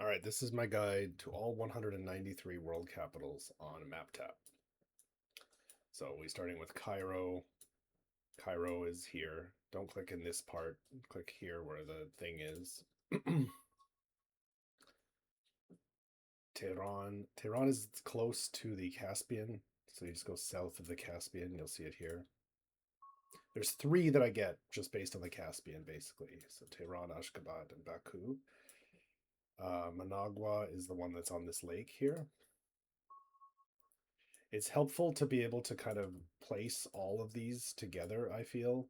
All right, this is my guide to all 193 world capitals on MapTap. So we're starting with Cairo. Cairo is here. Don't click in this part. Click here where the thing is. Tehran. Tehran is close to the Caspian. So you just go south of the Caspian. You'll see it here. There's three that I get just based on the Caspian, basically. So Tehran, Ashgabat, and Baku. Managua is the one that's on this lake here. It's helpful to be able to kind of place all of these together, I feel.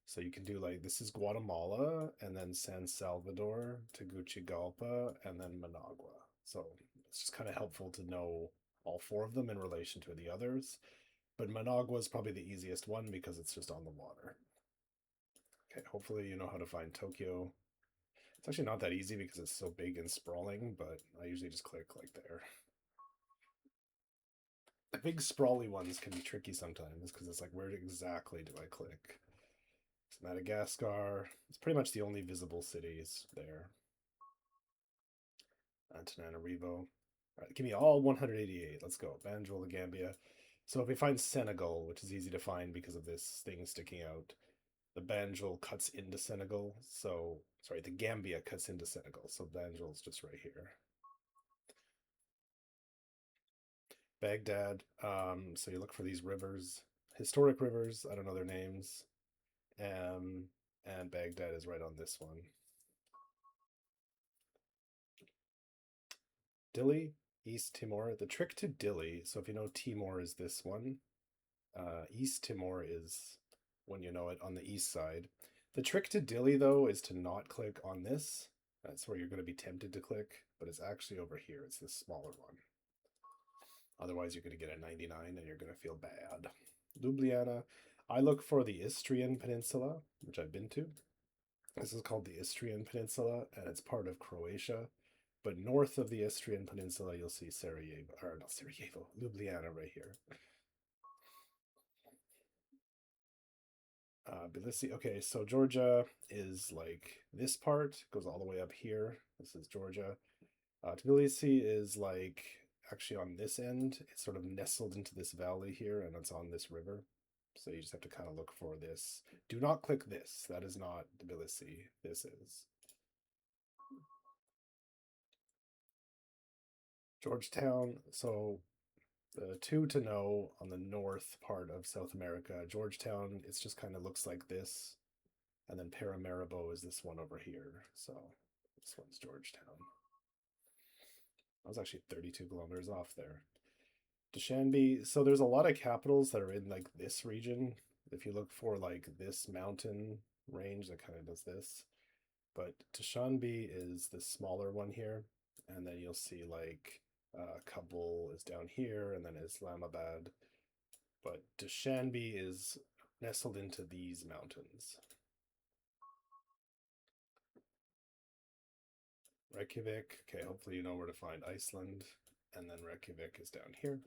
So you can do like, this is Guatemala, and then San Salvador, Tegucigalpa, and then Managua. So it's just kind of helpful to know all four of them in relation to the others. But Managua is probably the easiest one because it's just on the water. Okay, hopefully you know how to find Tokyo. It's actually not that easy because it's so big and sprawling, but I usually just click like there. The big sprawly ones can be tricky sometimes because it's like, where exactly do I click? It's Madagascar. It's pretty much the only visible cities there. Antananarivo. All right, give me all 188. Let's go. Banjul, Gambia. So if we find Senegal, which is easy to find because of this thing sticking out, the Banjul cuts into Senegal. So, sorry, the Gambia cuts into Senegal. So Banjul's just right here. Baghdad. So you look for these rivers, historic rivers. I don't know their names. And Baghdad is right on this one. Dili, East Timor. The trick to Dili, so if you know Timor is this one, East Timor is when you know it on the east side. The trick to Dili, though, is to not click on this. That's where you're going to be tempted to click, but it's actually over here. It's this smaller one. Otherwise, you're going to get a 99 and you're going to feel bad. Ljubljana. I look for the Istrian Peninsula, which I've been to. This is called the Istrian Peninsula, and it's part of Croatia. But north of the Istrian Peninsula, you'll see Sarajevo, or not Sarajevo, Ljubljana right here. Tbilisi. Okay, so Georgia is like this part, goes all the way up here. This is Georgia. Tbilisi is like actually on this end. It's sort of nestled into this valley here, and it's on this river. So you just have to kind of look for this. Do not click this. That is not Tbilisi. This is Georgetown. So the two to know on the north part of South America, Georgetown, it's just kind of looks like this. And then Paramaribo is this one over here. So this one's Georgetown. I was actually 32 kilometers off there. Dushanbe. So there's a lot of capitals that are in like this region. If you look for like this mountain range that kind of does this. But Dushanbe is the smaller one here. And then you'll see like Kabul is down here, and then Islamabad. But Dushanbe is nestled into these mountains. Reykjavik. Okay, hopefully you know where to find Iceland. And then Reykjavik is down here.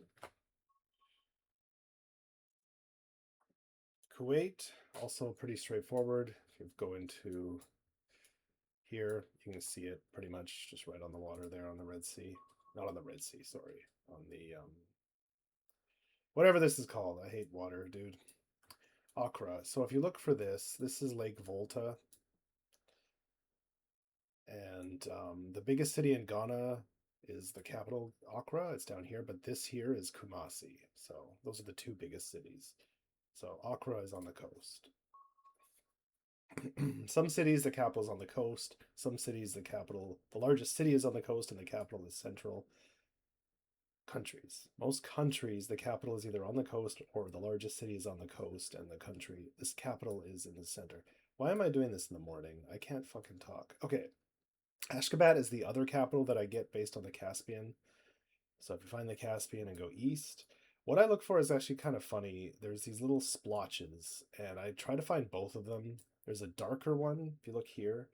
Kuwait, also pretty straightforward. If you go into here, you can see it pretty much just right on the water there on the Red Sea. Not on the Red Sea, sorry. On the, whatever this is called. I hate water, dude. Accra. So if you look for this, this is Lake Volta. And the biggest city in Ghana is the capital, Accra. It's down here, but this here is Kumasi. So those are the two biggest cities. So Accra is on the coast. Some cities, the capital is on the coast. Some cities, the largest city is on the coast, and the capital is central. Countries. Most countries, the capital is either on the coast or the largest city is on the coast, and this capital is in the center. Why am I doing this in the morning? I can't fucking talk. Okay. Ashgabat is the other capital that I get based on the Caspian. So if you find the Caspian and go east, what I look for is actually kind of funny. There's these little splotches, and I try to find both of them. There's a darker one, if you look here,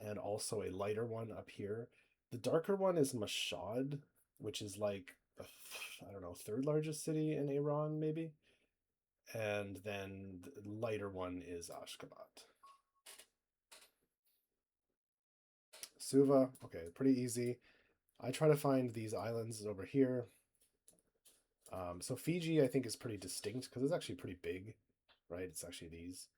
and also a lighter one up here. The darker one is Mashhad, which is like, I don't know, third largest city in Iran, maybe. And then the lighter one is Ashgabat. Suva. Okay, pretty easy. I try to find these islands over here. So Fiji, I think, is pretty distinct because it's actually pretty big, right? It's actually these.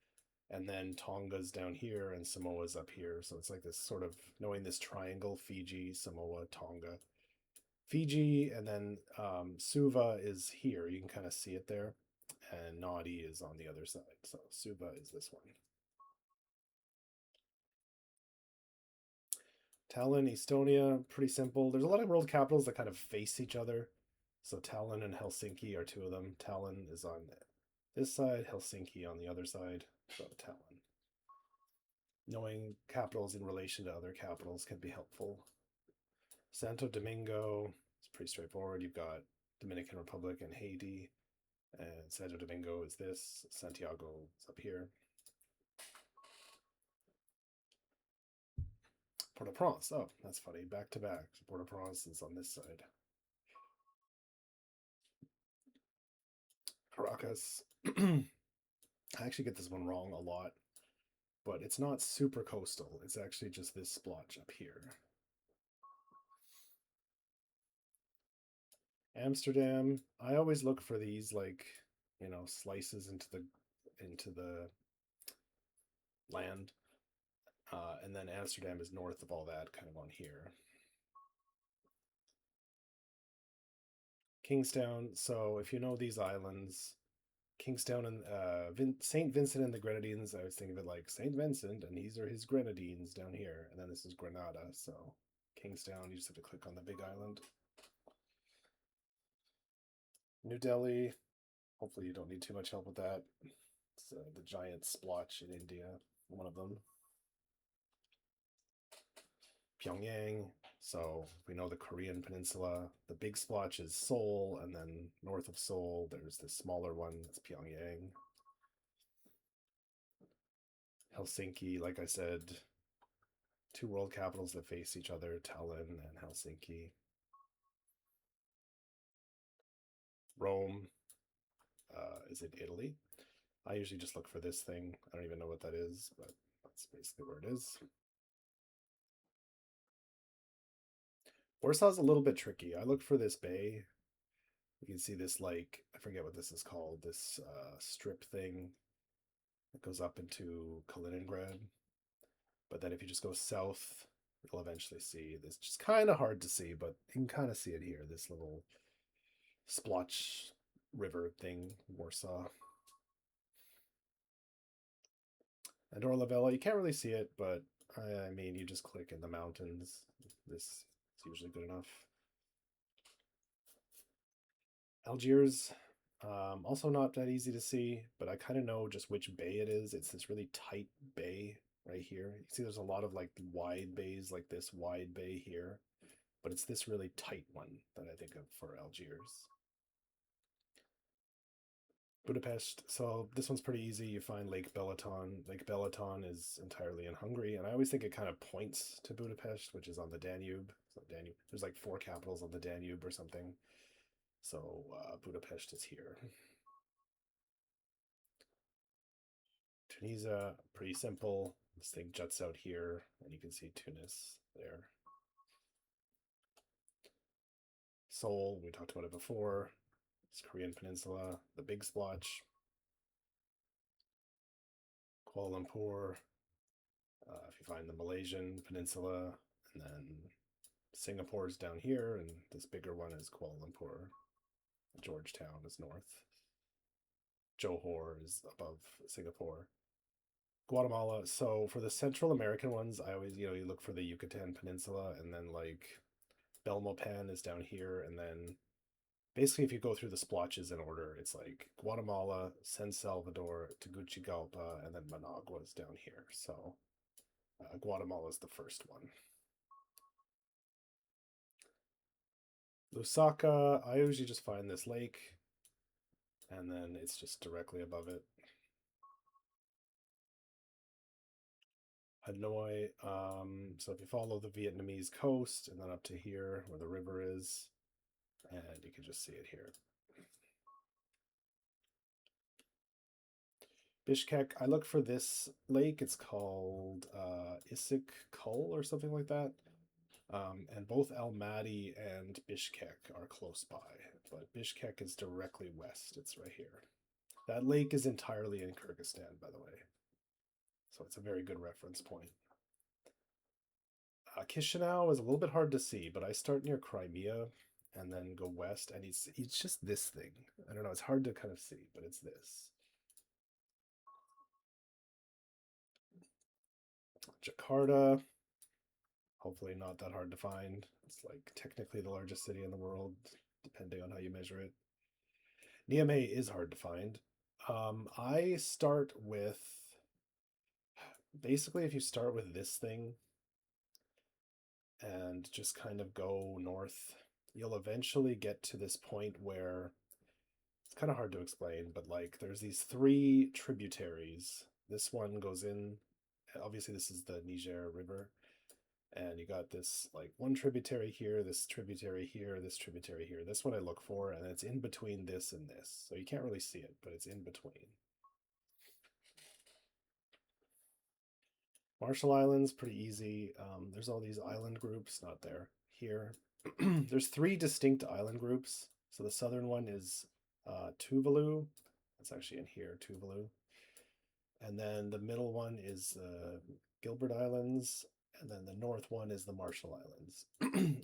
And then Tonga's down here and Samoa's up here. So it's like this sort of, knowing this triangle, Fiji, Samoa, Tonga. Fiji, and then Suva is here. You can kind of see it there. And Nadi is on the other side. So Suva is this one. Tallinn, Estonia, pretty simple. There's a lot of world capitals that kind of face each other. So Tallinn and Helsinki are two of them. Tallinn is on this side, Helsinki on the other side. So Tallinn. Knowing capitals in relation to other capitals can be helpful. Santo Domingo is pretty straightforward. You've got Dominican Republic and Haiti. And Santo Domingo is this. Santiago is up here. Port-au-Prince. Oh, that's funny. Back to back. Port-au-Prince is on this side. Caracas. I actually get this one wrong a lot, but it's not super coastal. It's actually just this splotch up here. Amsterdam. I always look for these, like, you know, slices into the land. And then Amsterdam is north of all that, kind of on here. Kingstown. So if you know these islands, Kingstown and St. Vincent and the Grenadines, I always think of it like St. Vincent, and these are his Grenadines down here. And then this is Grenada. So Kingstown, you just have to click on the big island. New Delhi. Hopefully you don't need too much help with that. It's the giant splotch in India, one of them. Pyongyang. So we know the Korean peninsula. The big splotch is Seoul, and then north of Seoul, there's this smaller one that's Pyongyang. Helsinki, like I said, two world capitals that face each other, Tallinn and Helsinki. Rome is in Italy. I usually just look for this thing. I don't even know what that is, but that's basically where it is. Warsaw's a little bit tricky. I look for this bay. You can see this, like, I forget what this is called, this strip thing that goes up into Kaliningrad. But then if you just go south, you'll eventually see this. Just kind of hard to see, but you can kind of see it here, this little splotch river thing, Warsaw. Andorra la Vella, you can't really see it, but I mean, you just click in the mountains. This is usually good enough. Algiers, also not that easy to see, but I kind of know just which bay it is. It's this really tight bay right here. You see there's a lot of like wide bays, like this wide bay here, but it's this really tight one that I think of for Algiers. Budapest, so this one's pretty easy. You find Lake Balaton. Lake Balaton is entirely in Hungary, and I always think it kind of points to Budapest, which is on the Danube. So Danube, there's like 4 capitals on the Danube or something. So Budapest is here. Tunisia, pretty simple. This thing juts out here, and you can see Tunis there. Seoul, we talked about it before. It's Korean Peninsula, the big splotch. Kuala Lumpur, if you find the Malaysian Peninsula, and then Singapore's down here, and this bigger one is Kuala Lumpur. Georgetown is north. Johor is above Singapore. Guatemala. So for the Central American ones, I always, you look for the Yucatan Peninsula, and then like Belmopan is down here, and then basically if you go through the splotches in order, it's like Guatemala, San Salvador, Tegucigalpa, and then Managua is down here. So Guatemala is the first one. Lusaka, I usually just find this lake, and then it's just directly above it. Hanoi, so if you follow the Vietnamese coast and then up to here where the river is, and you can just see it here. Bishkek, I look for this lake. It's called Issyk Kul or something like that. And both Almaty and Bishkek are close by, but Bishkek is directly west. It's right here. That lake is entirely in Kyrgyzstan, by the way. So it's a very good reference point. Chisinau is a little bit hard to see, but I start near Crimea and then go west, and it's just this thing. I don't know, it's hard to kind of see, but it's this. Jakarta, hopefully not that hard to find. It's like technically the largest city in the world, depending on how you measure it. Niamey is hard to find. I start with basically if you start with this thing and just kind of go north, you'll eventually get to this point where it's kind of hard to explain, but like there's these three tributaries. This one goes in, obviously, this is the Niger River. And you got this like one tributary here, this tributary here, this tributary here. This one I look for, and it's in between this and this. So you can't really see it, but it's in between. Marshall Islands, pretty easy. There's all these island groups, not there. Here. There's three distinct island groups. So the southern one is Tuvalu. That's actually in here, Tuvalu. And then the middle one is Gilbert Islands. And then the north one is the Marshall Islands.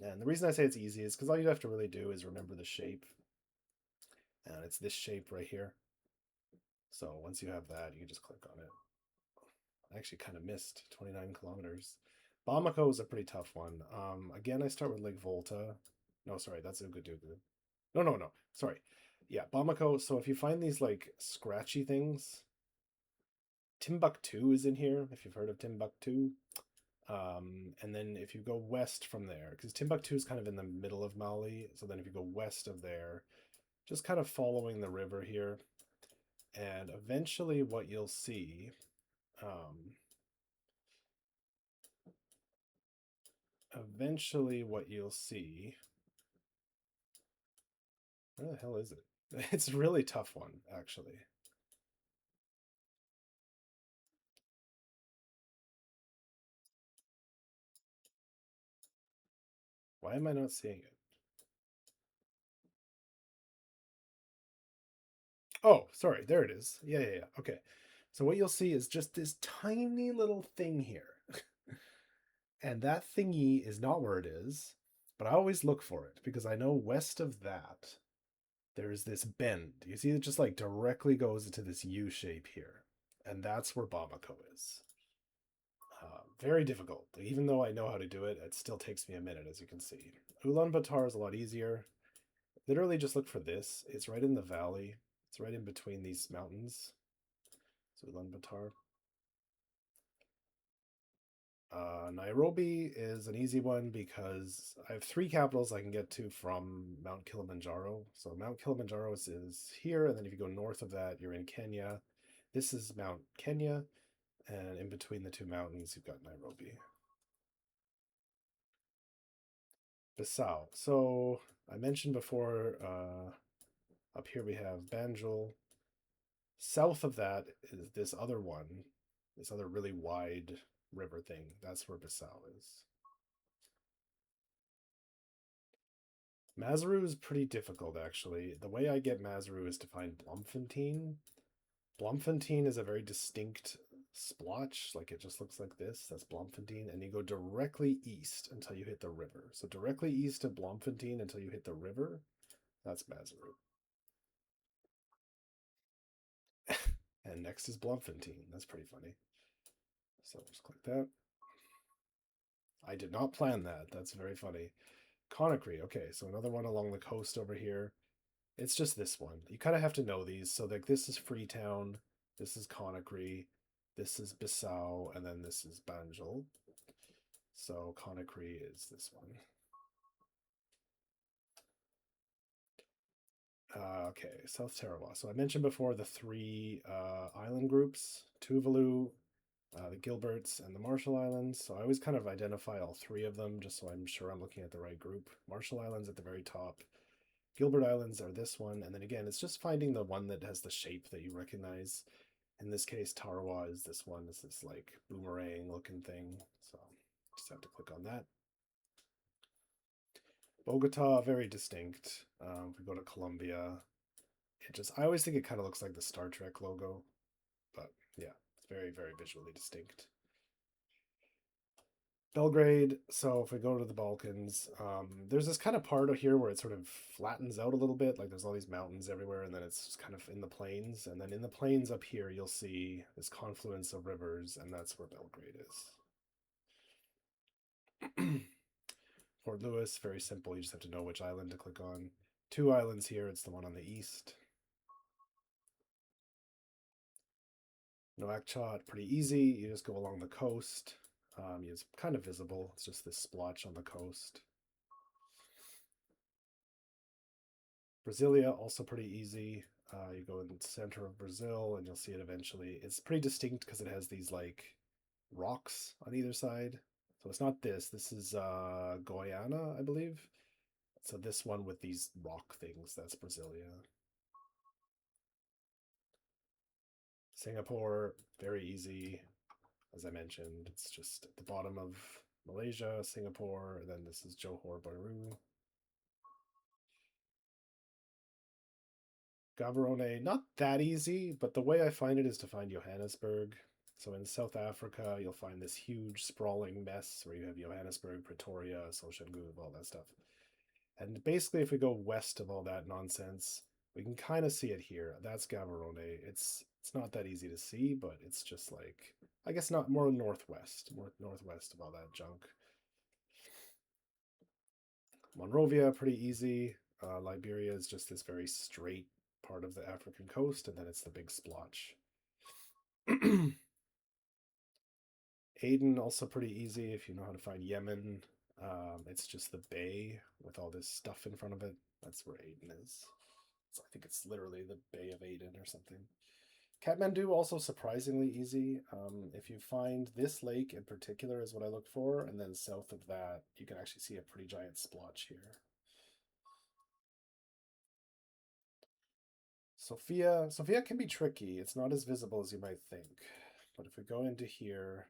And the reason I say it's easy is because all you have to really do is remember the shape. And it's this shape right here. So once you have that, you can just click on it. I actually kind of missed 29 kilometers. Bamako is a pretty tough one. Again, I start with Lake Volta. No, sorry, that's Ouagadougou. No. Sorry. Yeah, Bamako. So if you find these like scratchy things, Timbuktu is in here, if you've heard of Timbuktu. And then if you go west from there, because Timbuktu is kind of in the middle of Mali, so then if you go west of there, just kind of following the river here, and eventually what you'll see, where the hell is it? It's a really tough one, actually. Why am I not seeing it? Oh, sorry, there it is. Yeah. Okay. So what you'll see is just this tiny little thing here. And that thingy is not where it is, but I always look for it because I know west of that, there's this bend. You see, it just like directly goes into this U shape here. And that's where Bamako is. Very difficult. Even though I know how to do it, it still takes me a minute, as you can see. Ulaanbaatar is a lot easier. Literally just look for this. It's right in the valley. It's right in between these mountains. So Ulaanbaatar. Nairobi is an easy one because I have three capitals I can get to from Mount Kilimanjaro. So Mount Kilimanjaro is here, and then if you go north of that, you're in Kenya. This is Mount Kenya, and in between the two mountains, you've got Nairobi. Bissau. So I mentioned before, up here we have Banjul. South of that is this other one, this other really wide river thing. That's where Bissau is. Maseru is pretty difficult, actually. The way I get Maseru is to find Bloemfontein. Bloemfontein is a very distinct splotch, like it just looks like this. That's Bloemfontein, and you go directly east until you hit the river. So directly east of Bloemfontein until you hit the river, that's Maseru. And next is Bloemfontein. That's pretty funny. So just click that. I did not plan that. That's very funny. Conakry. Okay, so another one along the coast over here. It's just this one. You kind of have to know these. So like this is Freetown, this is Conakry, this is Bissau, and then this is Banjul. So Conakry is this one. Okay, South Tarawa. So I mentioned before the three island groups, Tuvalu, the Gilberts, and the Marshall Islands. So I always kind of identify all three of them just so I'm sure I'm looking at the right group. Marshall Islands at the very top. Gilbert Islands are this one. And then again, it's just finding the one that has the shape that you recognize. In this case, Tarawa is this one. It's this like boomerang looking thing. So just have to click on that. Bogota, very distinct. If we go to Colombia, I always think it kind of looks like the Star Trek logo, but yeah, it's very, very visually distinct. Belgrade, so if we go to the Balkans, there's this kind of part of here where it sort of flattens out a little bit, like there's all these mountains everywhere, and then it's just kind of in the plains, and then in the plains up here, you'll see this confluence of rivers, and that's where Belgrade is. Port Louis, very simple, you just have to know which island to click on. Two islands here, it's the one on the east. Nouakchott, pretty easy, you just go along the coast. It's kind of visible, it's just this splotch on the coast. Brasilia, also pretty easy. You go in the center of Brazil and you'll see it eventually. It's pretty distinct because it has these like rocks on either side. So it's not this. This is Guyana, I believe. So this one with these rock things, that's Brasilia. Singapore, very easy. As I mentioned, it's just at the bottom of Malaysia, Singapore, and then this is Johor Bahru. Gaborone, not that easy, but the way I find it is to find Johannesburg. So in South Africa, you'll find this huge sprawling mess where you have Johannesburg, Pretoria, Soshanguve, all that stuff. And basically, if we go west of all that nonsense, we can kind of see it here. That's Gaborone. It's not that easy to see, but it's just like, I guess not more northwest of all that junk. Monrovia, pretty easy. Liberia is just this very straight part of the African coast, and then it's the big splotch. Aden, also pretty easy if you know how to find Yemen. It's just the bay with all this stuff in front of it. That's where Aden is. So I think it's literally the Bay of Aden or something. Kathmandu, also surprisingly easy. If you find this lake in particular is what I look for, and then south of that, you can actually see a pretty giant splotch here. Sofia can be tricky. It's not as visible as you might think. But if we go into here,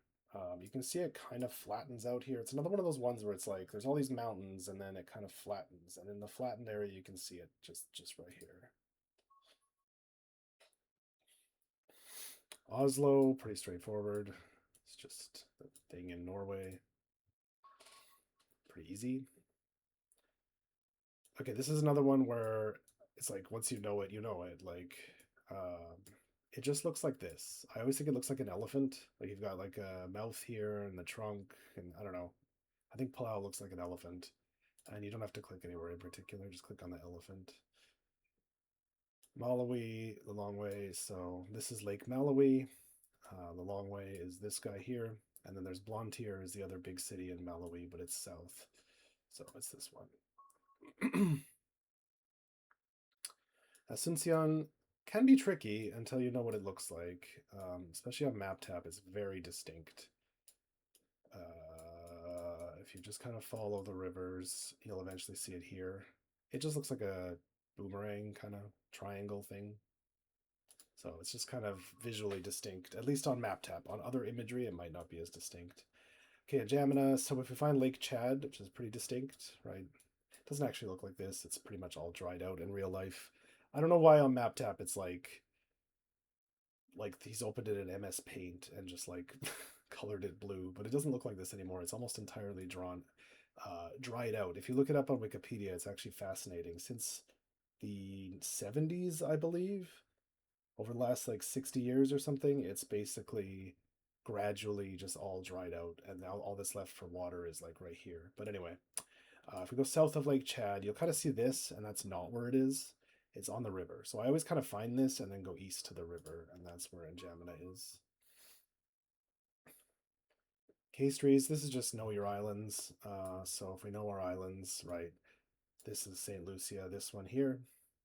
you can see it kind of flattens out here. It's another one of those ones where it's like there's all these mountains and then it kind of flattens. And in the flattened area, you can see it just right here. Oslo, pretty straightforward. It's just the thing in Norway. Pretty easy. Okay, this is another one where it's like once you know it, you know it. Like, it just looks like this. I always think it looks like an elephant. Like you've got like a mouth here and the trunk, and I don't know. I think Palau looks like an elephant. And you don't have to click anywhere in particular, just click on the elephant. Malawi, the long way. So this is Lake Malawi. The long way is this guy here. And then there's Blantyre is the other big city in Malawi, but it's south. So it's this one. Asuncion can be tricky until you know what it looks like, especially on MapTap. It's very distinct. If you just kind of follow the rivers, you'll eventually see it here. It just looks like a boomerang kind of triangle thing. So it's just kind of visually distinct, at least on MapTap. On other imagery, it might not be as distinct. Okay, Jamina. So if we find Lake Chad, which is pretty distinct, right? It doesn't actually look like this. It's pretty much all dried out in real life. I don't know why on MapTap it's like he's opened it in MS Paint and just like colored it blue, but it doesn't look like this anymore. It's almost entirely dried out. If you look it up on Wikipedia, it's actually fascinating. Since the 70s, I believe, over the last like 60 years or something, it's basically gradually just all dried out, and now all that's left for water is like right here. But anyway, if we go south of Lake Chad, you'll kind of see this, and that's not where it is. It's on the river. So I always kind of find this and then go east to the river, and that's where N'Djamena is. Castries, this is just know your islands. So if we know our islands, right, this is St. Lucia, this one here.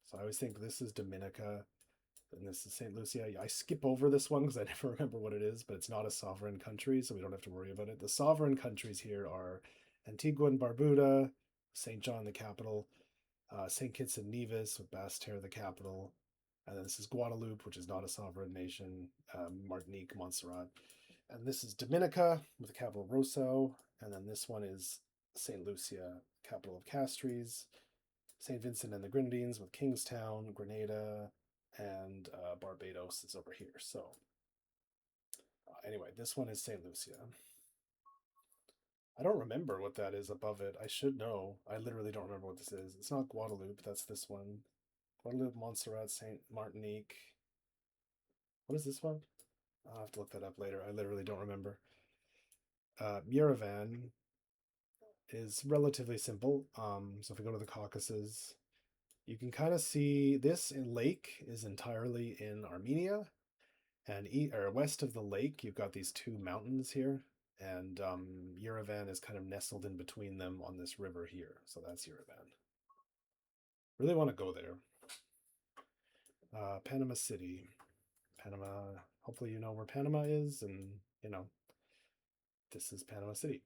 So I always think this is Dominica, and this is St. Lucia. I skip over this one because I never remember what it is, but it's not a sovereign country, so we don't have to worry about it. The sovereign countries here are Antigua and Barbuda, St. John, the capital, St. Kitts and Nevis with Basse-Terre, the capital, And then this is Guadeloupe, which is not a sovereign nation, Martinique, Montserrat. And this is Dominica with the capital Roseau. And then this one is St. Lucia, capital of Castries. St. Vincent and the Grenadines with Kingstown, Grenada, and Barbados is over here. So anyway, this one is St. Lucia. I don't remember what that is above it. I should know. I literally don't remember what this is. It's not Guadeloupe. That's this one. Guadeloupe, Montserrat, St. Martinique. What is this one? I'll have to look that up later. I literally don't remember. Yerevan is relatively simple. So if we go to the Caucasus, you can kind of see this lake is entirely in Armenia, and west of the lake, you've got these two mountains here, and Yerevan is kind of nestled in between them on this river here. So that's Yerevan. Really want to go there. Panama City. Panama, hopefully you know where Panama is, and you know, this is Panama City.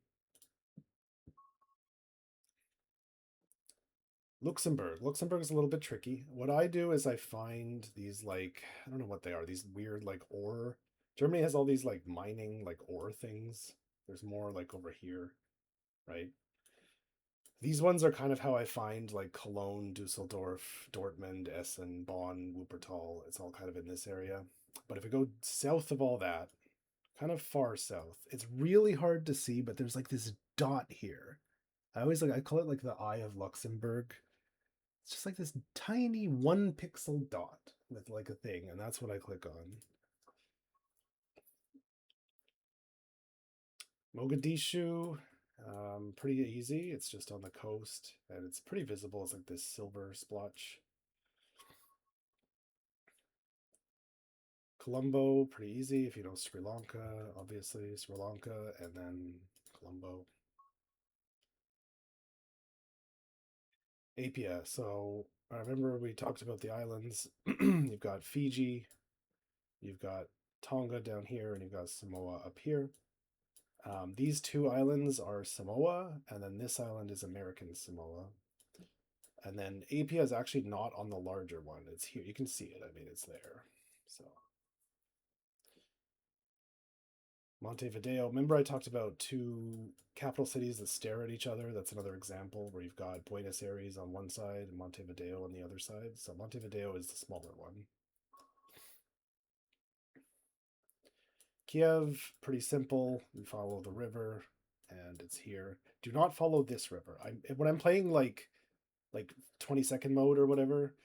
Luxembourg. Luxembourg is a little bit tricky. What I do is I find these like, I don't know what they are, these weird like ore. Germany has all these like mining like ore things. There's more like over here, right? These ones are kind of how I find like Cologne, Dusseldorf, Dortmund, Essen, Bonn, Wuppertal. It's all kind of in this area. But if we go south of all that, kind of far south, it's really hard to see, but there's like this dot here. I call it like the Eye of Luxembourg. It's just like this tiny 1 pixel dot with like a thing, and that's what I click on. Mogadishu, pretty easy. It's just on the coast, and it's pretty visible. It's like this silver splotch. Colombo, pretty easy if you know Sri Lanka, obviously Sri Lanka, and then Colombo. Apia. So I remember we talked about the islands. You've got Fiji, you've got Tonga down here, and you've got Samoa up here. These two islands are Samoa, and then this island is American Samoa. And then Apia is actually not on the larger one. It's here. You can see it. I mean, it's there. So Montevideo. Remember I talked about two capital cities that stare at each other? That's another example where you've got Buenos Aires on one side and Montevideo on the other side. So Montevideo is the smaller one. Kiev, pretty simple. We follow the river, and it's here. Do not follow this river. When I'm playing like 20-second mode or whatever,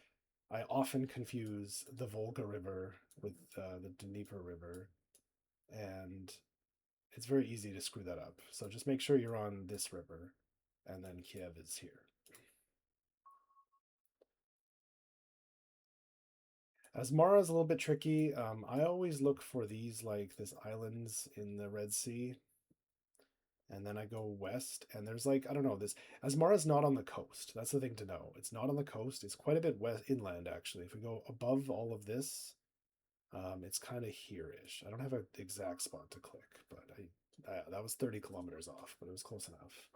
I often confuse the Volga River with the Dnieper River, and it's very easy to screw that up. So just make sure you're on this river, and then Kiev is here. Asmara is a little bit tricky. I always look for these like this islands in the Red Sea, and then I go west, and there's like, I don't know, this Asmara is not on the coast. That's the thing to know. It's not on the coast. It's quite a bit west inland actually. If we go above all of this, it's kind of here-ish. I don't have an exact spot to click, but that was 30 kilometers off, but it was close enough.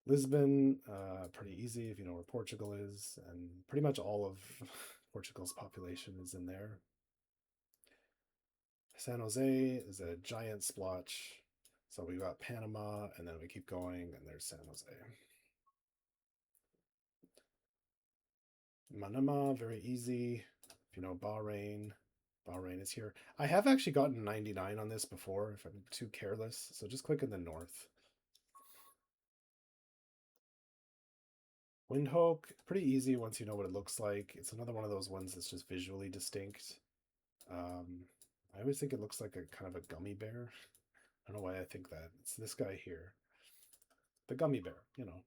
Lisbon, pretty easy if you know where Portugal is, and pretty much all of Portugal's population is in there. San Jose is a giant splotch. So we've got Panama, and then we keep going, and there's San Jose. Manama, very easy. If you know Bahrain, Bahrain is here. I have actually gotten 99 on this before if I'm too careless, so just click in the north. Windhoek, pretty easy once you know what it looks like. It's another one of those ones that's just visually distinct. I always think it looks like a kind of a gummy bear. I don't know why I think that. It's this guy here. The gummy bear, you know.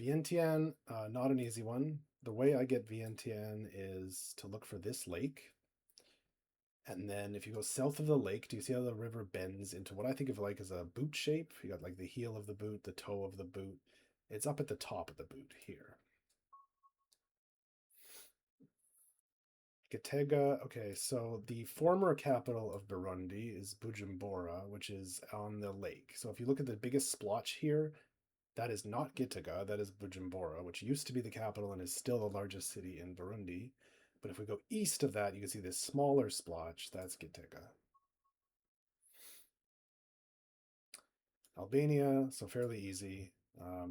Vientiane, not an easy one. The way I get Vientiane is to look for this lake. And then if you go south of the lake, do you see how the river bends into what I think of like as a boot shape? You got like the heel of the boot, the toe of the boot. It's up at the top of the boot here. Gitega, okay, so the former capital of Burundi is Bujumbura, which is on the lake. So if you look at the biggest splotch here, That is not Gitega, that is Bujumbura, which used to be the capital and is still the largest city in Burundi. But if we go east of that, you can see this smaller splotch, that's Gitega. Albania, so fairly easy.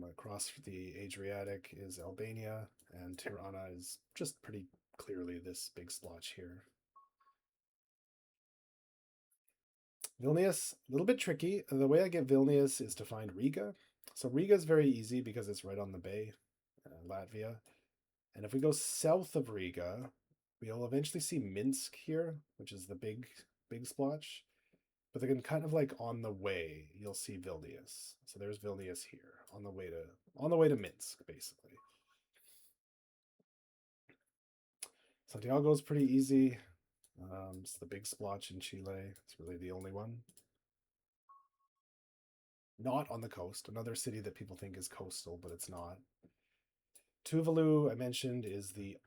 Across the Adriatic is Albania, and Tirana is just pretty clearly this big splotch here. Vilnius, a little bit tricky. The way I get Vilnius is to find Riga. So Riga is very easy because it's right on the bay, Latvia. And if we go south of Riga, we'll eventually see Minsk here, which is the big splotch. But then kind of like on the way, you'll see Vilnius. So there's Vilnius here on the way to Minsk, basically. Santiago is pretty easy. It's the big splotch in Chile. It's really the only one. Not on the coast. Another city that people think is coastal, but it's not. Tuvalu, I mentioned, is the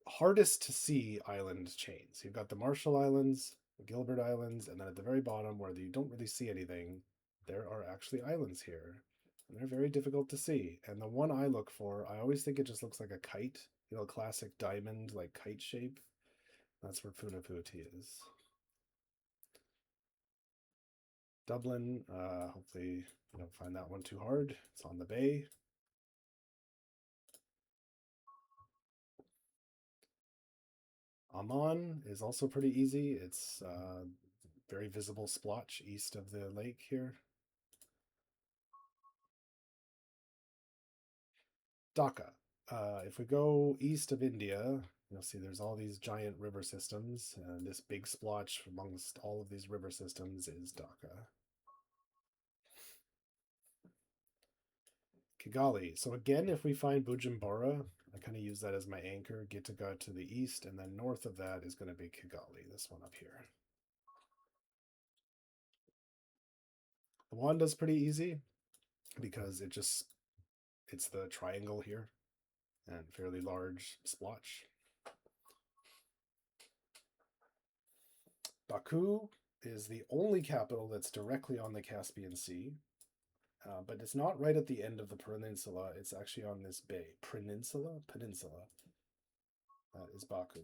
hardest to see island chain. So you've got the Marshall Islands, the Gilbert Islands, and then at the very bottom where you don't really see anything, there are actually islands here. And they're very difficult to see. And the one I look for, I always think it just looks like a kite, you know, classic diamond, like kite shape. That's where Funafuti is. Dublin, hopefully you don't find that one too hard. It's on the bay. Amman is also pretty easy. It's very visible splotch east of the lake here. Dhaka. If we go east of India, you'll see there's all these giant river systems, and this big splotch amongst all of these river systems is Dhaka. Kigali. So again, if we find Bujumbura, I kind of use that as my anchor. Gitega to the east, and then north of that is going to be Kigali, this one up here. Rwanda's pretty easy because it's the triangle here and fairly large splotch. Baku is the only capital that's directly on the Caspian Sea, but it's not right at the end of the peninsula. It's actually on this bay. Peninsula? That is Baku.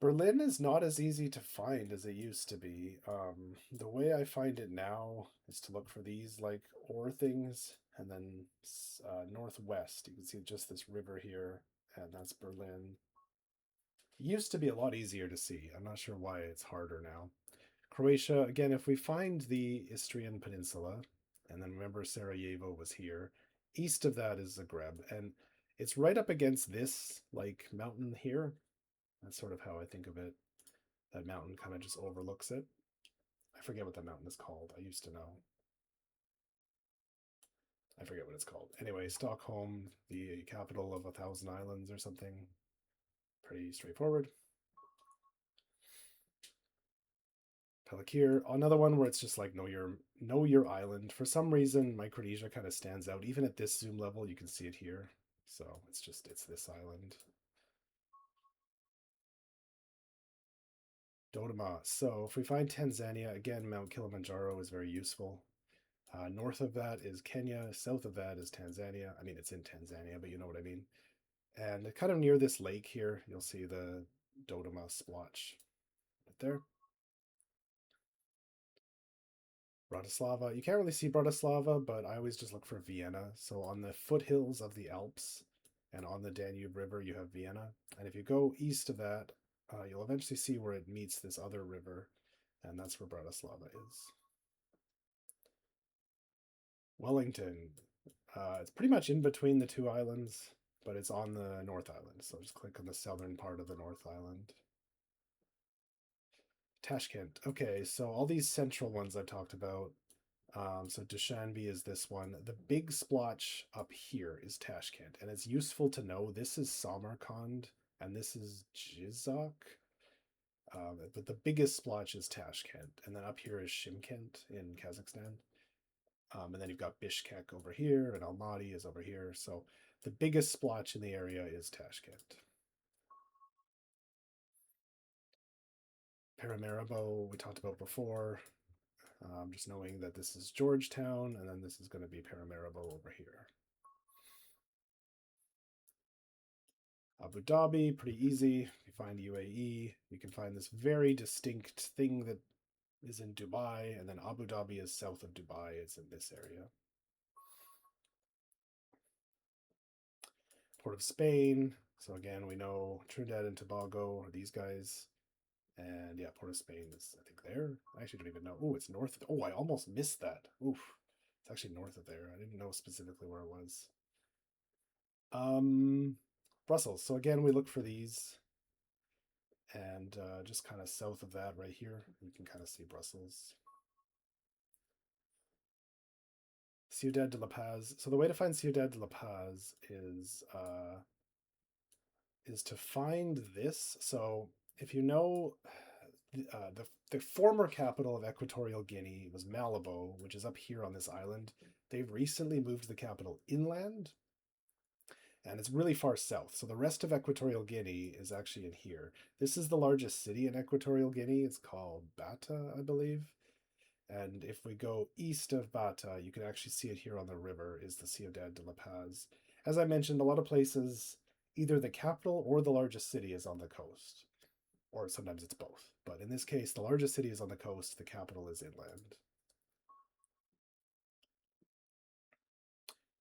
Berlin is not as easy to find as it used to be. The way I find it now is to look for these like ore things, and then northwest, you can see just this river here, and that's Berlin. It used to be a lot easier to see. I'm not sure why it's harder now. Croatia, again, if we find the Istrian Peninsula, and then remember Sarajevo was here, east of that is Zagreb, and it's right up against this like mountain here. That's sort of how I think of it. That mountain kind of just overlooks it. I forget what that mountain is called. I used to know. I forget what it's called. Anyway, Stockholm, the capital of 1,000 islands or something. Pretty straightforward. Pelakir, another one where it's just like know your island. For some reason, Micronesia kind of stands out. Even at this zoom level, you can see it here. So it's this island. Dodoma. So if we find Tanzania, again, Mount Kilimanjaro is very useful. North of that is Kenya. South of that is Tanzania. I mean, it's in Tanzania, but you know what I mean. And kind of near this lake here, you'll see the Dodoma splotch right there. Bratislava. You can't really see Bratislava, but I always just look for Vienna. So on the foothills of the Alps and on the Danube River, you have Vienna. And if you go east of that, you'll eventually see where it meets this other river, and that's where Bratislava is. Wellington. It's pretty much in between the two islands, but it's on the North Island. So just click on the southern part of the North Island. Tashkent. Okay, so all these central ones I've talked about. So Dushanbe is this one. The big splotch up here is Tashkent, and it's useful to know this is Samarkand and this is Jizak. But the biggest splotch is Tashkent, and then up here is Shymkent in Kazakhstan. And then you've got Bishkek over here, and Almaty is over here. So the biggest splotch in the area is Tashkent. Paramaribo, we talked about before. just knowing that this is Georgetown, and then this is going to be Paramaribo over here. Abu Dhabi, pretty easy. If you find UAE, you can find this very distinct thing that is in Dubai, and then Abu Dhabi is south of Dubai. It's in this area. Port of Spain. So again, we know Trinidad and Tobago are these guys. And yeah, Port of Spain is, I think, there. I actually don't even know. Oh, it's north of, oh, I almost missed that. Oof. It's actually north of there. I didn't know specifically where it was. Brussels. So again, we look for these. And just kind of south of that right here, you can kind of see Brussels. Ciudad de la Paz. So the way to find Ciudad de la Paz is to find this. So if you know, the former capital of Equatorial Guinea was Malabo, which is up here on this island. They've recently moved the capital inland, and it's really far south. So the rest of Equatorial Guinea is actually in here. This is the largest city in Equatorial Guinea. It's called Bata, I believe. And if we go east of Bata, you can actually see it here on the river, is the Ciudad de la Paz. As I mentioned, a lot of places, either the capital or the largest city is on the coast. Or sometimes it's both. But in this case, the largest city is on the coast, the capital is inland.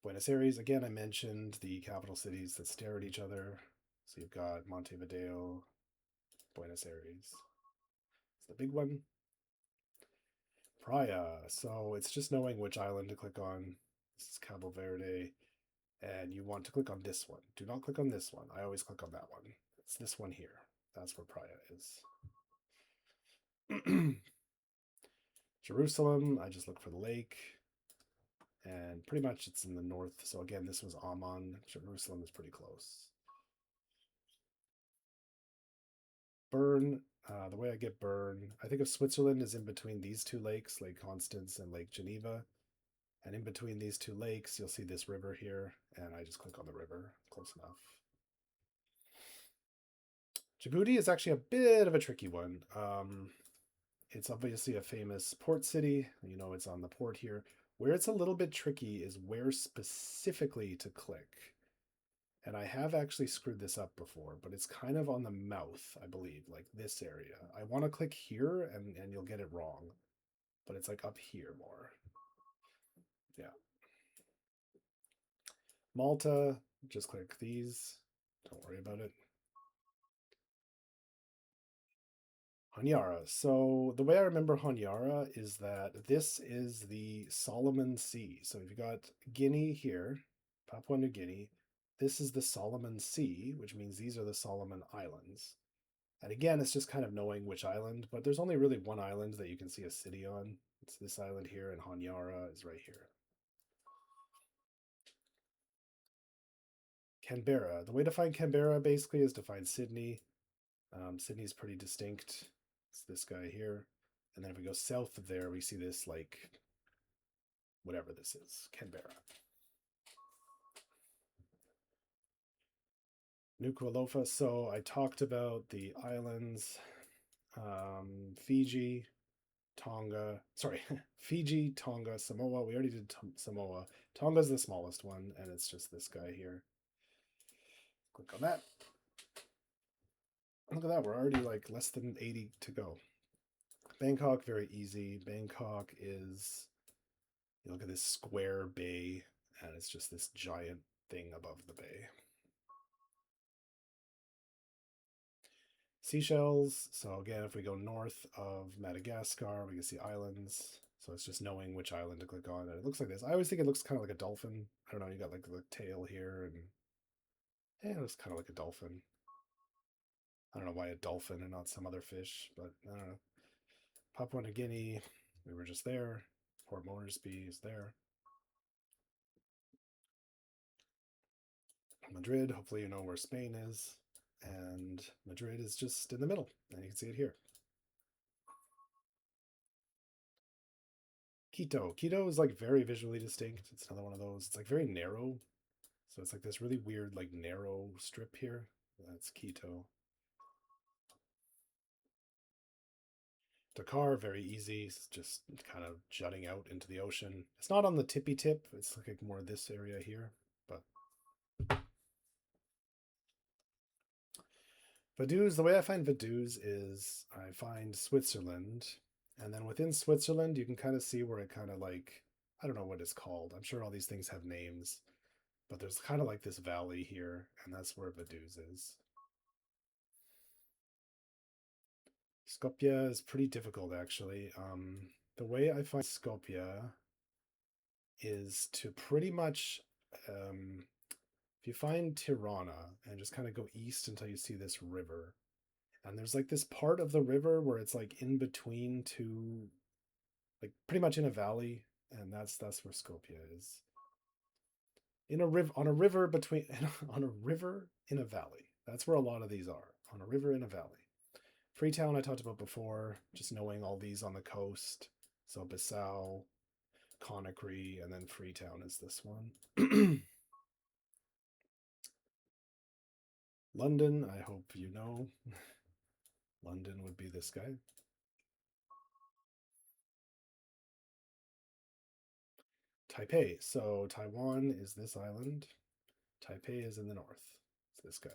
Buenos Aires, again, I mentioned the capital cities that stare at each other. So you've got Montevideo, Buenos Aires. It's the big one. Praia. So it's just knowing which island to click on. This is Cabo Verde. And you want to click on this one. Do not click on this one. I always click on that one. It's this one here. That's where Praia is. Jerusalem, I just look for the lake. And pretty much it's in the north. So again, this was Amman. Jerusalem is pretty close. Bern, the way I get Bern, I think of Switzerland is in between these two lakes, Lake Constance and Lake Geneva. And in between these two lakes, you'll see this river here. And I just click on the river. Close enough. Djibouti is actually a bit of a tricky one. It's obviously a famous port city. You know, it's on the port here. Where it's a little bit tricky is where specifically to click. And I have actually screwed this up before, but it's kind of on the mouth, I believe, like this area. I want to click here and you'll get it wrong, but it's like up here more. Yeah. Malta, just click these. Don't worry about it. Honiara. So the way I remember Honiara is that this is the Solomon Sea. So you've got Guinea here, Papua New Guinea. This is the Solomon Sea, which means these are the Solomon Islands. And again, it's just kind of knowing which island, but there's only really one island that you can see a city on. It's this island here, and Honiara is right here. Canberra. The way to find Canberra basically is to find Sydney. Sydney's pretty distinct. It's this guy here. And then if we go south of there, we see this, like, whatever this is, Canberra. Nuku'alofa. So I talked about the islands, Fiji, Tonga. Sorry, Fiji, Tonga, Samoa. We already did Samoa. Tonga's the smallest one, and it's just this guy here. Click on that. Look at that. We're already like less than 80 to go. Bangkok, very easy. Bangkok is, you look at this square bay, and it's just this giant thing above the bay. Seychelles. So again, if we go north of Madagascar, we can see islands. So it's just knowing which island to click on. And it looks like this. I always think it looks kind of like a dolphin. I don't know, you got like the tail here, and yeah, it looks kind of like a dolphin. I don't know why a dolphin and not some other fish, but I don't know. Papua New Guinea, we were just there. Port Moresby is there. Madrid, hopefully you know where Spain is. And Madrid is just in the middle, and you can see it here. Quito. Quito is like very visually distinct. It's another one of those. It's like very narrow. So it's like this really weird, like narrow strip here. That's Quito. Dakar, very easy. It's just kind of jutting out into the ocean. It's not on the tippy tip. It's like more this area here. But Vaduz, the way I find Vaduz is I find Switzerland, and then within Switzerland, you can kind of see where it kind of like, I don't know what it's called. I'm sure all these things have names, but there's kind of like this valley here, and that's where Vaduz is. Skopje is pretty difficult, actually. The way I find Skopje is to pretty much, if you find Tirana and just kind of go east until you see this river, and there's like this part of the river where it's like in between two, like pretty much in a valley, and that's where Skopje is. In a river, on a river between, on a river in a valley. That's where a lot of these are, on a river in a valley. Freetown I talked about before, just knowing all these on the coast. So Bissau, Conakry, and then Freetown is this one. London, I hope you know. London would be this guy. Taipei, so Taiwan is this island. Taipei is in the north. It's this guy.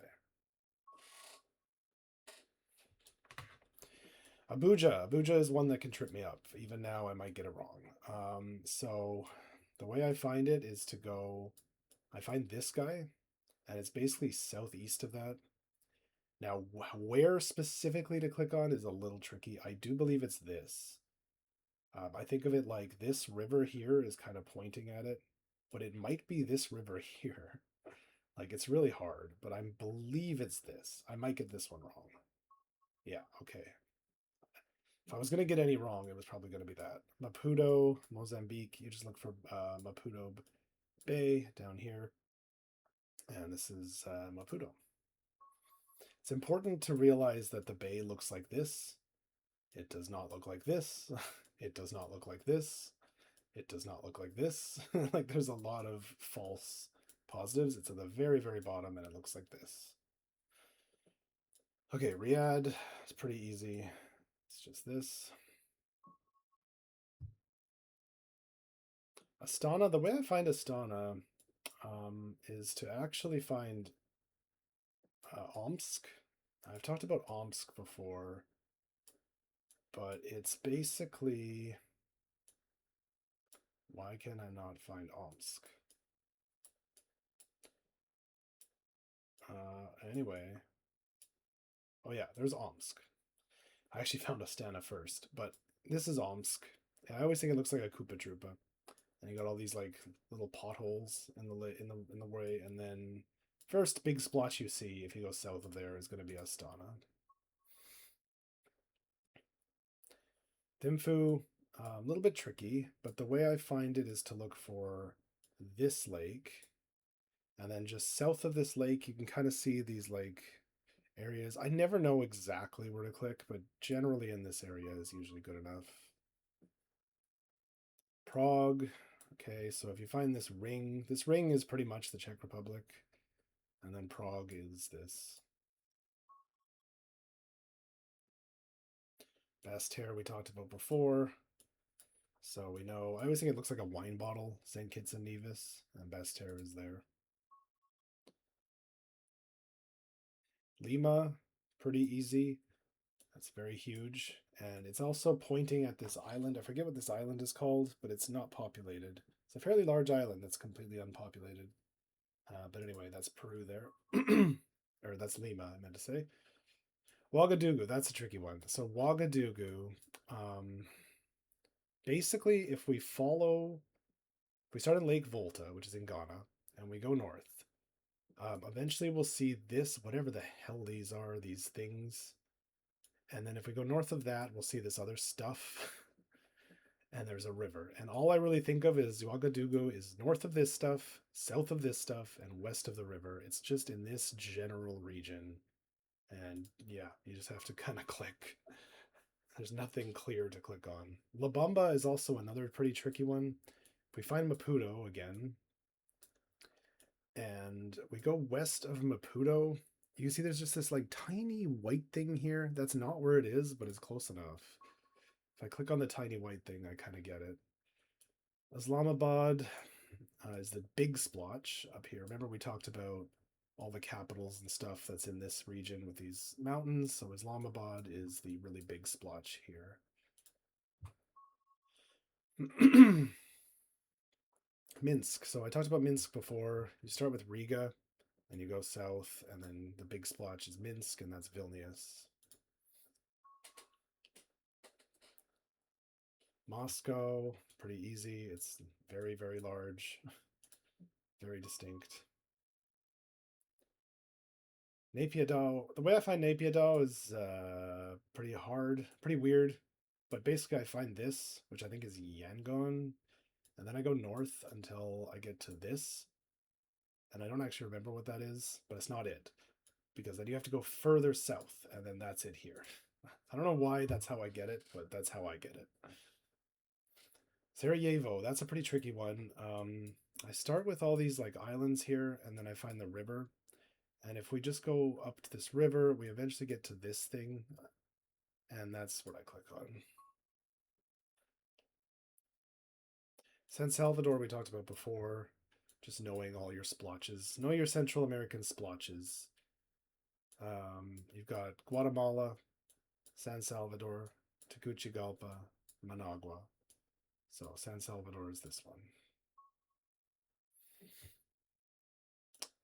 Abuja. Abuja is one that can trip me up. Even now, I might get it wrong. So the way I find it is to go, I find this guy, and it's basically southeast of that. Now, where specifically to click on is a little tricky. I do believe it's this. I think of it like this river here is kind of pointing at it, but it might be this river here. Like, it's really hard, but I believe it's this. I might get this one wrong. Yeah, okay. If I was going to get any wrong, it was probably going to be that. Maputo, Mozambique. You just look for Maputo Bay down here. And this is Maputo. It's important to realize that the bay looks like this. It does not look like this. It does not look like this. It does not look like this. Like there's a lot of false positives. It's at the very, very bottom and it looks like this. Okay, Riyadh. It's pretty easy. It's just this. Astana, the way I find Astana is to actually find Omsk. I've talked about Omsk before, but it's basically... Why can I not find Omsk? Anyway. Oh yeah, there's Omsk. I actually found Astana first, but this is Omsk. I always think it looks like a Koopa Troopa. And you got all these like little potholes in the way, and then first big splotch you see if you go south of there is going to be Astana. Thimphu, a little bit tricky, but the way I find it is to look for this lake, and then just south of this lake you can kind of see these like areas. I never know exactly where to click, but generally in this area is usually good enough. Prague. Okay, so if you find this ring is pretty much the Czech Republic, and then Prague is this. Bastere we talked about before, so we know. I always think it looks like a wine bottle, St. Kitts and Nevis, and Bastere is there. Lima, pretty easy. That's very huge, and it's also pointing at this island. I forget what this island is called, but it's not populated. It's a fairly large island that's completely unpopulated. But anyway, that's Peru there. Or that's Lima, I meant to say. Ouagadougou, that's a tricky one. So Ouagadougou, basically, if we start in Lake Volta, which is in Ghana, and we go north, eventually we'll see this, whatever the hell these are, these things. And then if we go north of that, we'll see this other stuff. And there's a river. And all I really think of is Ouagadougou is north of this stuff, south of this stuff, and west of the river. It's just in this general region. And yeah, you just have to kind of click. There's nothing clear to click on. La Bamba is also another pretty tricky one. If we find Maputo again, and we go west of Maputo, you see there's just this like tiny white thing here. That's not where it is, but it's close enough. If I click on the tiny white thing, I kind of get it. Islamabad is the big splotch up here. Remember we talked about all the capitals and stuff that's in this region with these mountains. So Islamabad is the really big splotch here. Minsk. So I talked about Minsk before. You start with Riga and you go south, and then the big splotch is Minsk, and that's Vilnius. Moscow, pretty easy. It's very, very large, very distinct. Naypyidaw. The way I find Naypyidaw is pretty hard, pretty weird. But basically, I find this, which I think is Yangon, and then I go north until I get to this, and I don't actually remember what that is, but it's not it, because then you have to go further south, and then that's it here. I don't know why that's how I get it, but that's how I get it. Sarajevo, that's a pretty tricky one. I start with all these like islands here, and then I find the river. And if we just go up to this river, we eventually get to this thing, and that's what I click on. San Salvador we talked about before, just knowing all your splotches. Know your Central American splotches. You've got Guatemala, San Salvador, Tegucigalpa, Managua. So San Salvador is this one.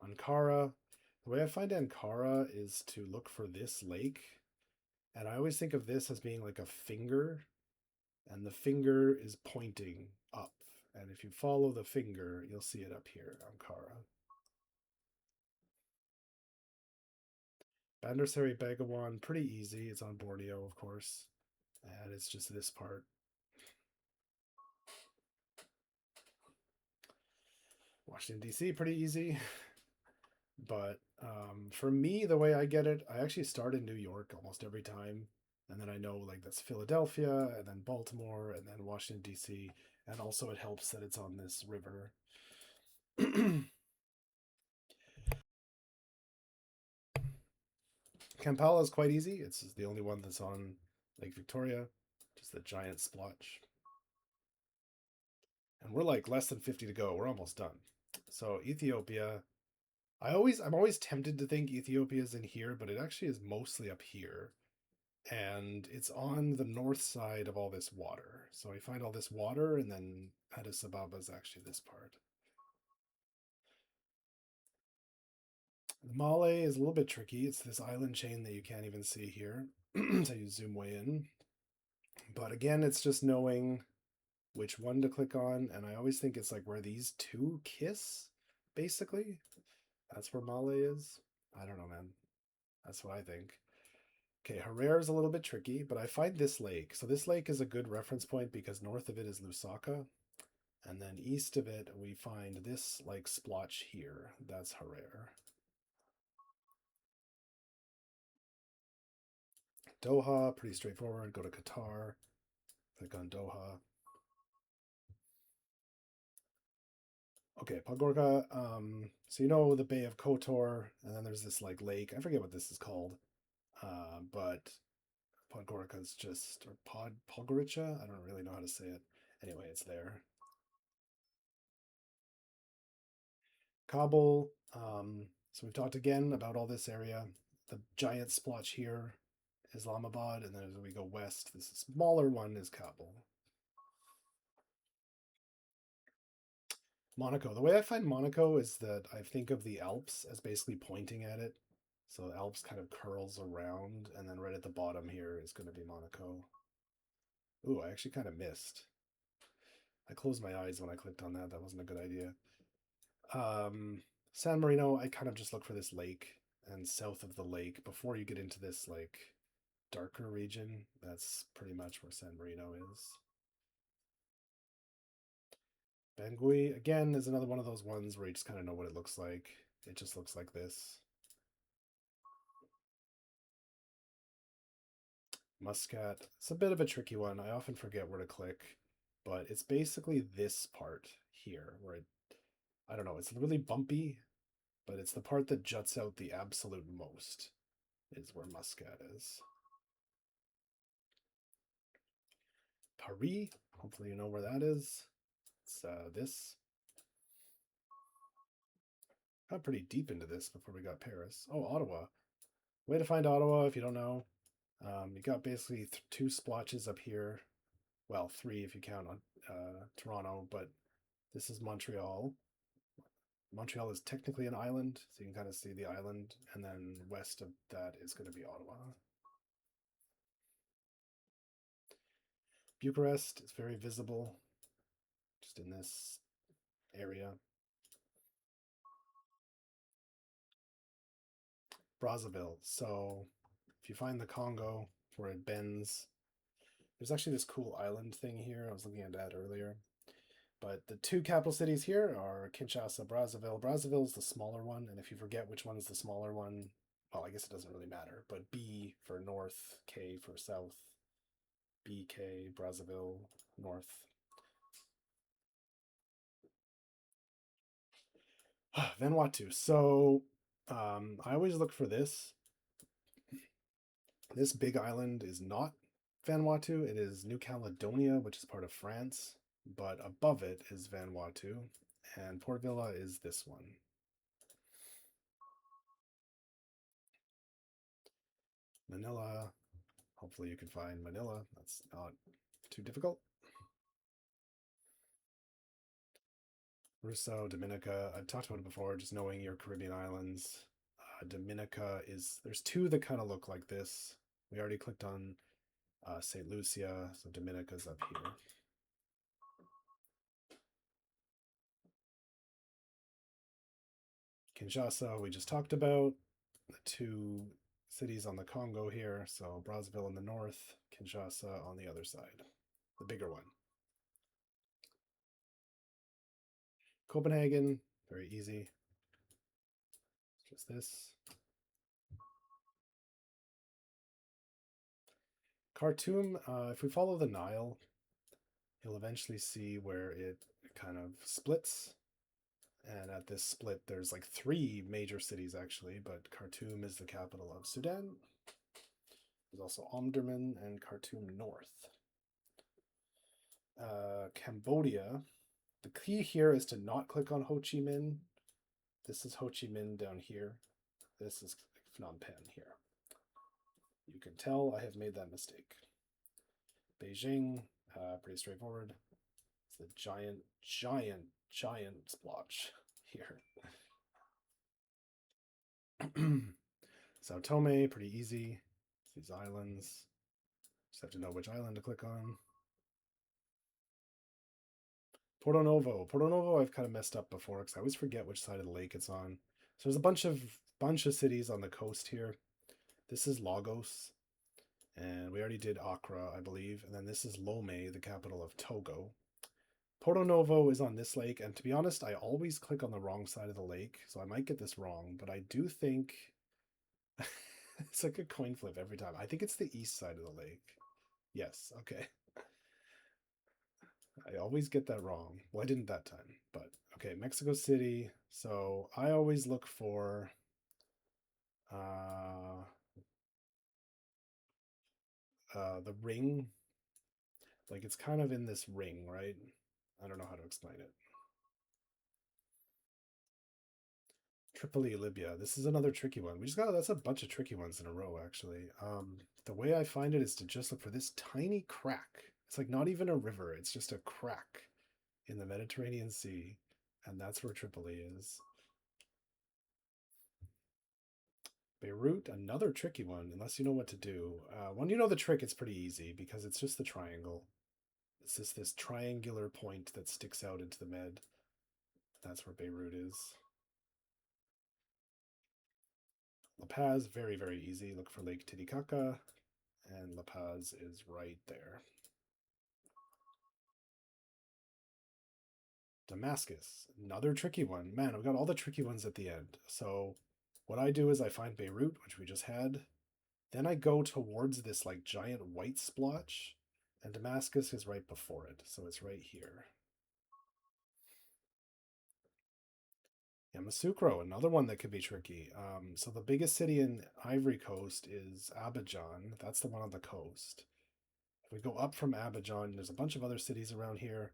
Ankara. The way I find Ankara is to look for this lake. And I always think of this as being like a finger, and the finger is pointing up. And if you follow the finger, you'll see it up here, Ankara. Bandar Seri Begawan, pretty easy. It's on Borneo, of course. And it's just this part. Washington, D.C., pretty easy. But for me, the way I get it, I actually start in New York almost every time. And then I know like that's Philadelphia, and then Baltimore, and then Washington, D.C. And also it helps that it's on this river. Kampala is quite easy. It's the only one that's on Lake Victoria, just the giant splotch. And we're like less than 50 to go. We're almost done. So Ethiopia, I'm always tempted to think Ethiopia is in here, but it actually is mostly up here. And it's on the north side of all this water. So we find all this water, and then Addis Ababa is actually this part. Male is a little bit tricky. It's this island chain that you can't even see here. So you zoom way in. But again, it's just knowing which one to click on. And I always think it's like where these two kiss, basically. That's where Male is. I don't know, man. That's what I think. Okay, Harare is a little bit tricky, but I find this lake. So this lake is a good reference point because north of it is Lusaka. And then east of it, we find this like splotch here. That's Harare. Doha, pretty straightforward. Go to Qatar. Click on Doha. Okay, Podgorica. So you know the Bay of Kotor, and then there's this like lake. I forget what this is called, but Podgorica is just or Podgorica. I don't really know how to say it. Anyway, it's there. Kabul. So we've talked again about all this area. The giant splotch here, Islamabad, and then as we go west, this smaller one is Kabul. Monaco. The way I find Monaco is that I think of the Alps as basically pointing at it. So the Alps kind of curls around, and then right at the bottom here is going to be Monaco. Ooh, I actually kind of missed. I closed my eyes when I clicked on that. That wasn't a good idea. San Marino, I kind of just look for this lake, and south of the lake, before you get into this like darker region, that's pretty much where San Marino is. Bangui, again, is another one of those ones where you just kind of know what it looks like. It just looks like this. Muscat, it's a bit of a tricky one. I often forget where to click, but it's basically this part here where I don't know, it's really bumpy, but it's the part that juts out the absolute most is where Muscat is. Paris. Hopefully you know where that is. It's this. Got pretty deep into this before we got Paris. Oh, Ottawa. Way to find Ottawa if you don't know. You got basically two splotches up here. Well, three if you count on Toronto, but this is Montreal. Montreal is technically an island, so you can kind of see the island, and then west of that is going to be Ottawa. Bucharest is very visible, just in this area. Brazzaville. So if you find the Congo where it bends, there's actually this cool island thing here. I was looking at that earlier. But the two capital cities here are Kinshasa, Brazzaville. Brazzaville is the smaller one, and if you forget which one's the smaller one, well, I guess it doesn't really matter. But B for north, K for south, BK, Brazzaville, north. Vanuatu. So I always look for this. This big island is not Vanuatu. It is New Caledonia, which is part of France. But above it is Vanuatu. And Port Vila is this one. Manila. Hopefully you can find Manila. That's not too difficult. Rousseau, Dominica. I've talked about it before, just knowing your Caribbean islands. Dominica is, there's two that kind of look like this. We already clicked on St. Lucia, so Dominica's up here. Kinshasa, we just talked about. The two cities on the Congo here, so Brazzaville in the north, Kinshasa on the other side, the bigger one. Copenhagen, very easy. It's just this. Khartoum, if we follow the Nile, you'll eventually see where it kind of splits. And at this split, there's like three major cities actually, but Khartoum is the capital of Sudan. There's also Omdurman and Khartoum North. Cambodia. The key here is to not click on Ho Chi Minh. This is Ho Chi Minh down here. This is Phnom Penh here. You can tell I have made that mistake. Beijing, pretty straightforward. It's the giant splotch here. Sao Tome, pretty easy. These islands. Just have to know which island to click on. Porto Novo. Porto Novo I've kind of messed up before because I always forget which side of the lake it's on. So there's a bunch of cities on the coast here. This is Lagos. And we already did Accra, I believe. And then this is Lomé, the capital of Togo. Porto Novo is on this lake, and to be honest, I always click on the wrong side of the lake, so I might get this wrong, but I do think it's like a coin flip every time. I think it's the east side of the lake. Yes, okay. I always get that wrong. Well, I didn't that time, but okay, Mexico City. So I always look for the ring. Like it's kind of in this ring, right? I don't know how to explain it. Tripoli, Libya. This is another tricky one. That's a bunch of tricky ones in a row, actually. The way I find it is to just look for this tiny crack. It's like not even a river, it's just a crack in the Mediterranean Sea, and that's where Tripoli is. Beirut, another tricky one, unless you know what to do. When you know the trick, it's pretty easy because it's just the triangle. It's just this triangular point that sticks out into the Med. That's where Beirut is. La Paz, very, very easy. Look for Lake Titicaca, and La Paz is right there. Damascus, another tricky one. Man, I've got all the tricky ones at the end. So what I do is I find Beirut, which we just had. Then I go towards this like giant white splotch, and Damascus is right before it. So it's right here. Yamoussoukro, another one that could be tricky. So the biggest city in Ivory Coast is Abidjan. That's the one on the coast. If we go up from Abidjan, there's a bunch of other cities around here.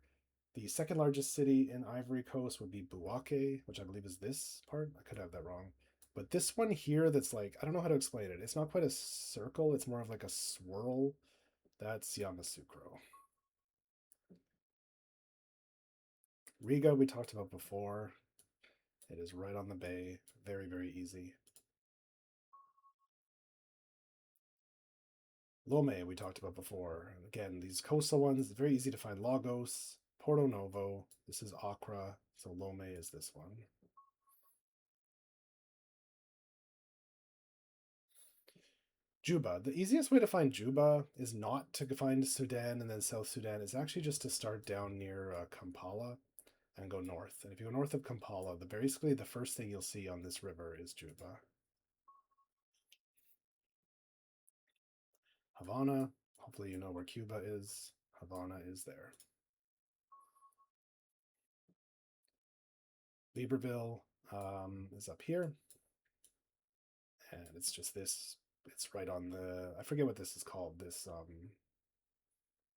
The second largest city in Ivory Coast would be Bouaké, which I believe is this part. I could have that wrong. But this one here that's like, I don't know how to explain it. It's not quite a circle. It's more of like a swirl. That's Yamoussoukro. Riga we talked about before. It is right on the bay. Very, very easy. Lome we talked about before. Again, these coastal ones, very easy to find. Lagos, Porto Novo. This is Accra. So Lome is this one. Juba. The easiest way to find Juba is not to find Sudan and then South Sudan. It's actually just to start down near Kampala and go north. And if you go north of Kampala, basically the first thing you'll see on this river is Juba. Havana. Hopefully you know where Cuba is. Havana is there. Libreville is up here. And it's just this. It's right on the, I forget what this is called, this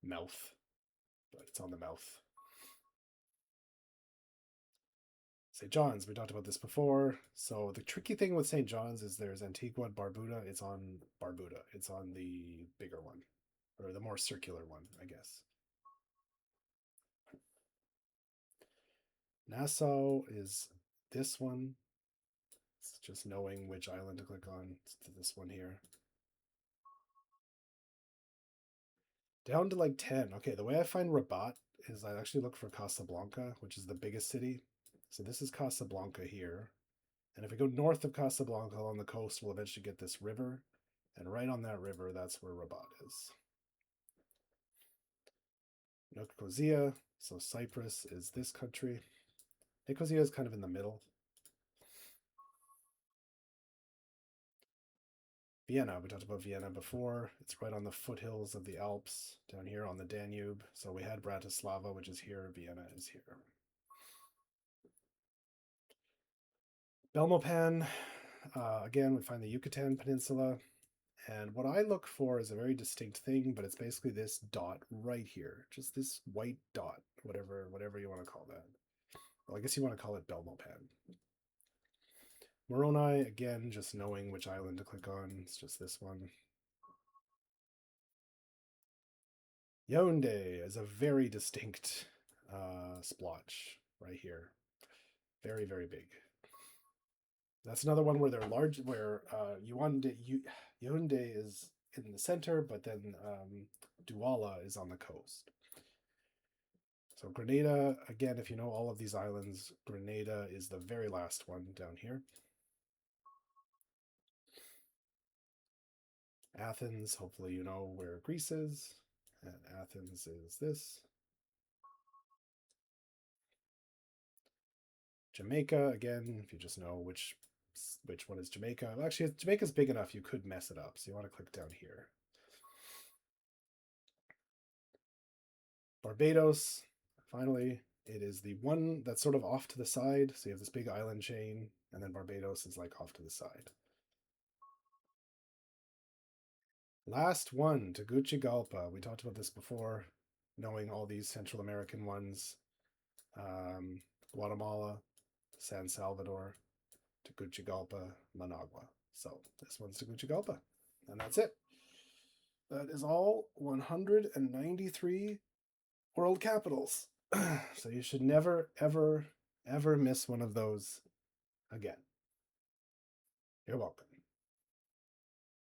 mouth, but it's on the mouth. St. John's, we talked about this before. So the tricky thing with St. John's is there's Antigua and Barbuda. It's on Barbuda. It's on the bigger one, or the more circular one, I guess. Nassau is this one. It's just knowing which island to click on. It's this one here. Down to like 10. Okay, the way I find Rabat is I actually look for Casablanca, which is the biggest city. So this is Casablanca here. And if we go north of Casablanca along the coast, we'll eventually get this river. And right on that river, that's where Rabat is. Nicosia, so Cyprus is this country. Nicosia is kind of in the middle. Vienna, we talked about Vienna before. It's right on the foothills of the Alps, down here on the Danube. So we had Bratislava, which is here. Vienna is here. Belmopan, again, we find the Yucatan Peninsula. And what I look for is a very distinct thing, but it's basically this dot right here. Just this white dot, whatever you want to call that. Well, I guess you want to call it Belmopan. Moroni, again, just knowing which island to click on. It's just this one. Yaoundé is a very distinct splotch right here. Very, very big. That's another one where they're large, where Yaoundé is in the center, but then Douala is on the coast. So Grenada, again, if you know all of these islands, Grenada is the very last one down here. Athens, hopefully you know where Greece is. And Athens is this. Jamaica, again, if you just know which one is Jamaica. Well, actually, Jamaica's big enough, you could mess it up. So you want to click down here. Barbados, finally, it is the one that's sort of off to the side. So you have this big island chain, and then Barbados is like off to the side. Last one, Tegucigalpa. We talked about this before, knowing all these Central American ones. Guatemala, San Salvador, Tegucigalpa, Managua. So this one's Tegucigalpa. And that's it. That is all 193 world capitals. So you should never, ever, ever miss one of those again. You're welcome.